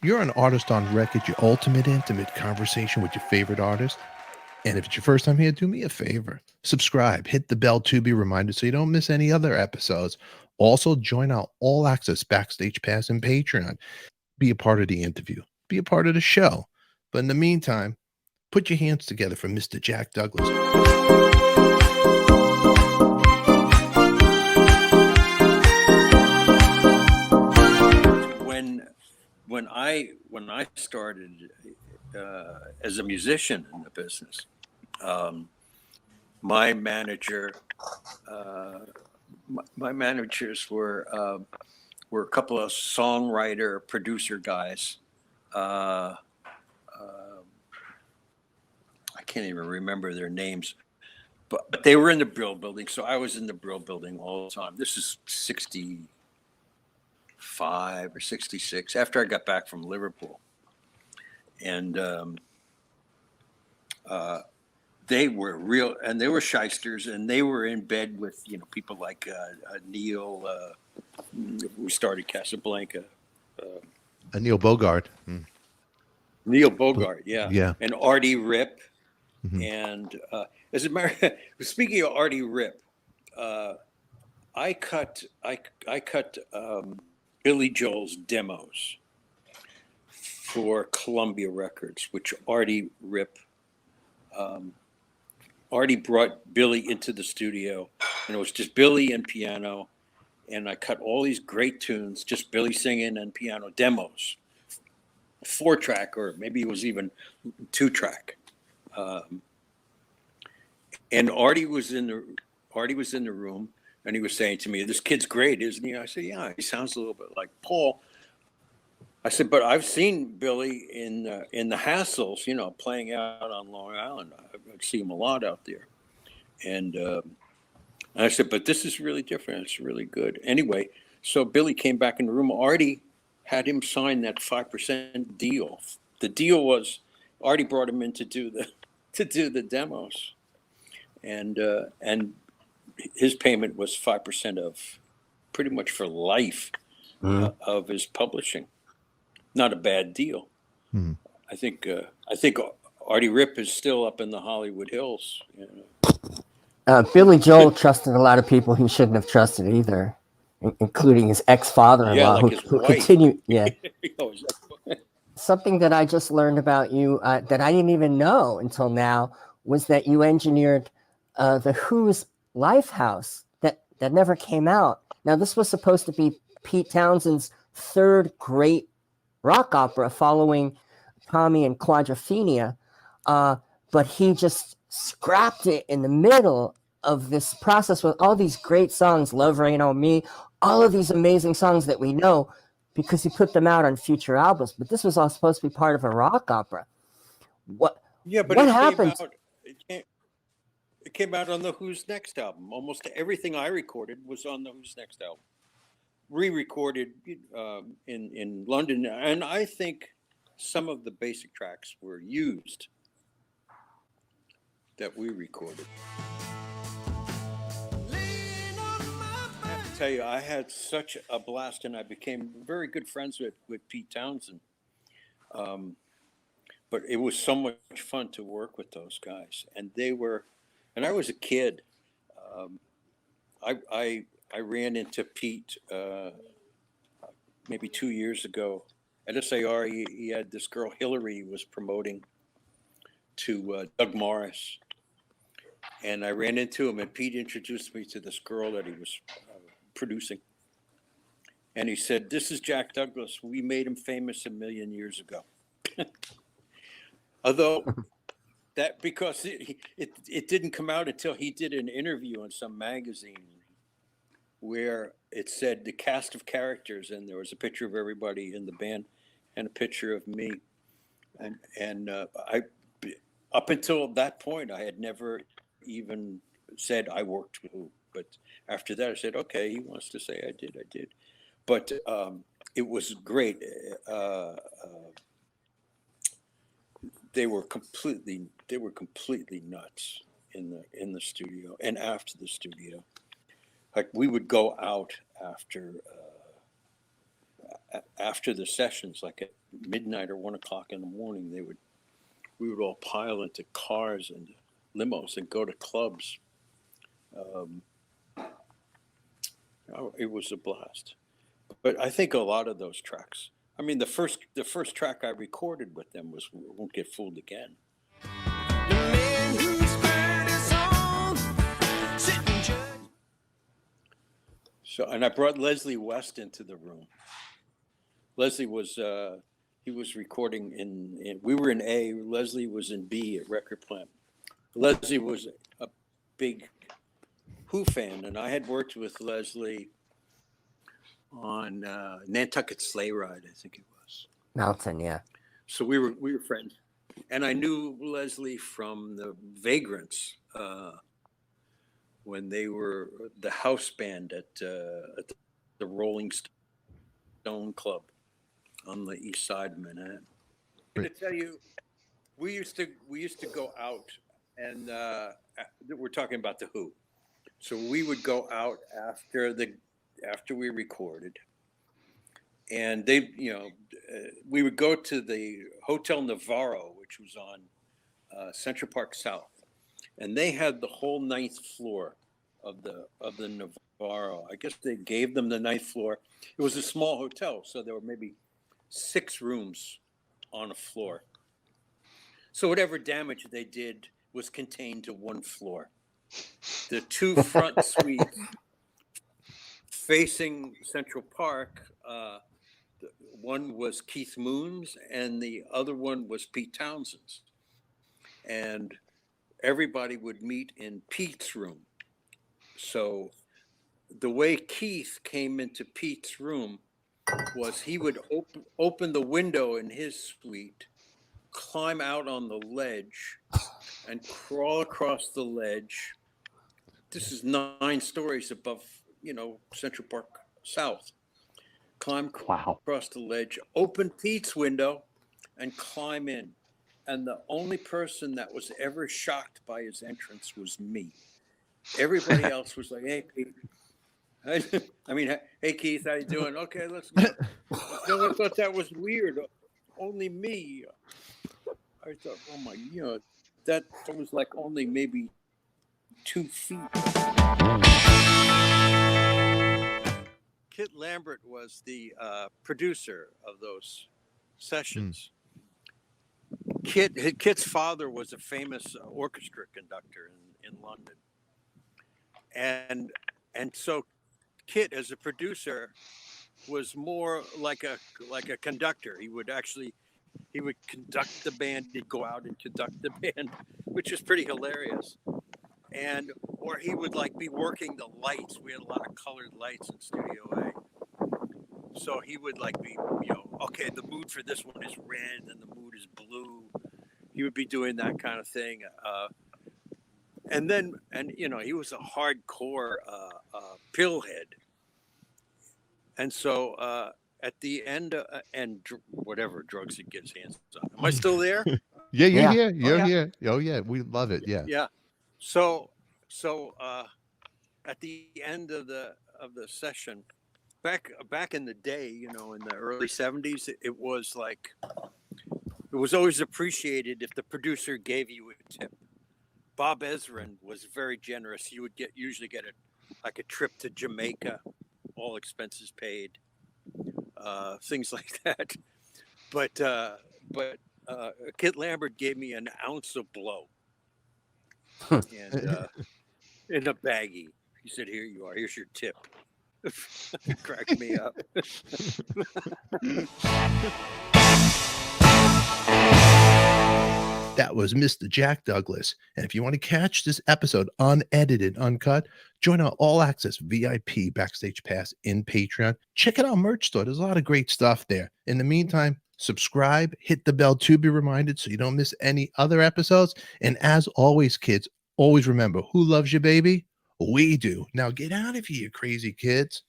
You're an artist on record, your ultimate intimate conversation with your favorite artist. And if it's your first time here, do me a favor. Subscribe, hit the bell to be reminded so you don't miss any other episodes. Also, join our all access Backstage Pass and Patreon. Be a part of the interview, be a part of the show. But in the meantime, put your hands together for Mr. Jack Douglas. When I started as a musician in the business, my manager, my managers were a couple of songwriter producer guys. Uh, I can't even remember their names, but they were in the Brill Building, so I was in the Brill Building all the time. This is 65 or 66 after I got back from Liverpool, and they were real, and they were shysters, and they were in bed with people like Neil, who started Casablanca, Neil Bogart. Neil Bogart, yeah, Yeah. and Artie Rip, Mhm. and as a matter, speaking of Artie Rip, I cut Billy Joel's demos for Columbia Records, which Artie Rip. Artie brought Billy into the studio, and it was just Billy and piano. And I cut all these great tunes, just Billy singing and piano demos, 4-track, or maybe it was even 2-track. And Artie was in the room, and he was saying to me, "This kid's great, isn't he?" I said, "Yeah, he sounds a little bit like Paul." I said, "But I've seen Billy in the Hassles, playing out on Long Island. I see him a lot out there." And I said, "But this is really different. It's really good." Anyway, so Billy came back in the room. Artie had him sign that 5% deal. The deal was Artie brought him in to do the demos, and his payment was 5% of pretty much for life of his publishing. Not a bad deal. Hmm. I think Artie Rip is still up in the Hollywood Hills. Billy Joel trusted a lot of people he shouldn't have trusted either, including his ex-father-in-law, like his who wife. continued. Yeah. Something that I just learned about you that I didn't even know until now was that you engineered the Who's Lifehouse that never came out. Now, this was supposed to be Pete Townshend's third great rock opera following Tommy and Quadrophenia, but he just scrapped it in the middle of this process with all these great songs, Love Rain on Me, all of these amazing songs that we know, because he put them out on future albums. But this was all supposed to be part of a rock opera. What happened? It came out on the Who's Next album. Almost everything I recorded was on the Who's Next album. Re-recorded in London, and I think some of the basic tracks were used that we recorded. I have to tell you, I had such a blast, and I became very good friends with Pete Townsend. But it was so much fun to work with those guys, and I was a kid. I ran into Pete maybe 2 years ago at SAR. He had this girl Hillary he was promoting to Doug Morris, and I ran into him, and Pete introduced me to this girl that he was producing, and he said, "This is Jack Douglas. We made him famous a million years ago." Although that because it didn't come out until he did an interview on some magazine where it said the cast of characters, and there was a picture of everybody in the band and a picture of me, and I up until that point I had never even said I worked with who, but after that I said, okay, he wants to say I did, but it was great. They were completely nuts in the studio and after the studio. Like we would go out after the sessions, like at midnight or 1 o'clock in the morning, we would all pile into cars and limos and go to clubs. It was a blast. But I think a lot of those tracks, I mean, the first track I recorded with them was "Won't Get Fooled Again." So, and I brought Leslie West into the room. Leslie was he was recording in we were in A, Leslie was in B at Record Plant. Leslie was a big Who fan, and I had worked with Leslie on Nantucket Sleigh Ride, I think it was. Mountain, yeah. So we were friends, and I knew Leslie from the Vagrants when they were the house band at the Rolling Stone Club on the east side of Manhattan. I'm going to tell you, we used to go out, and we're talking about the Who. So we would go out after we recorded, and we would go to the Hotel Navarro, which was on Central Park South, and they had the whole 9th floor of the Navarro. I guess they gave them the 9th floor. It was a small hotel, so there were maybe 6 rooms on a floor. So whatever damage they did was contained to 1 floor. The 2 front suites facing Central Park, one was Keith Moon's and the other one was Pete Townsend's. And everybody would meet in Pete's room. So the way Keith came into Pete's room was he would open the window in his suite, climb out on the ledge, and crawl across the ledge. This is 9 stories above, Central Park South. Climb across the ledge, open Pete's window, and climb in. And the only person that was ever shocked by his entrance was me. Everybody else was like, "Hey, Pete." Hey, Keith, how you doing? Okay, let's go. No one thought that was weird. Only me. I thought, oh my, that was like only maybe 2 feet. Kit Lambert was the producer of those sessions. Kit's father was a famous orchestra conductor in London, and so Kit, as a producer, was more like a conductor. He would conduct the band. He'd go out and conduct the band, which is pretty hilarious. Or he would be working the lights. We had a lot of colored lights in Studio A. So he would be, okay, the mood for this one is red and the mood is blue. He would be doing that kind of thing. And he was a hardcore pillhead. And so at the end, and whatever drugs he gets hands on. Am I still there? Yeah. You're here. Oh yeah, we love it. Yeah. Yeah. So at the end of the session, back in the day, in the early 70s, it was always appreciated if the producer gave you a tip. Bob Ezrin was very generous. You would usually get a trip to Jamaica, all expenses paid, things like that. But Kit Lambert gave me an ounce of blow, and in a baggie. He said, "Here you are. Here's your tip." It cracked me up. That was Mr. Jack Douglas. And if you want to catch this episode unedited, uncut, join our all access VIP Backstage Pass in Patreon. Check out our merch store. There's a lot of great stuff there. In the meantime, subscribe, hit the bell to be reminded so you don't miss any other episodes. And as always, kids, always remember, who loves you, baby? We do. Now get out of here, you crazy kids.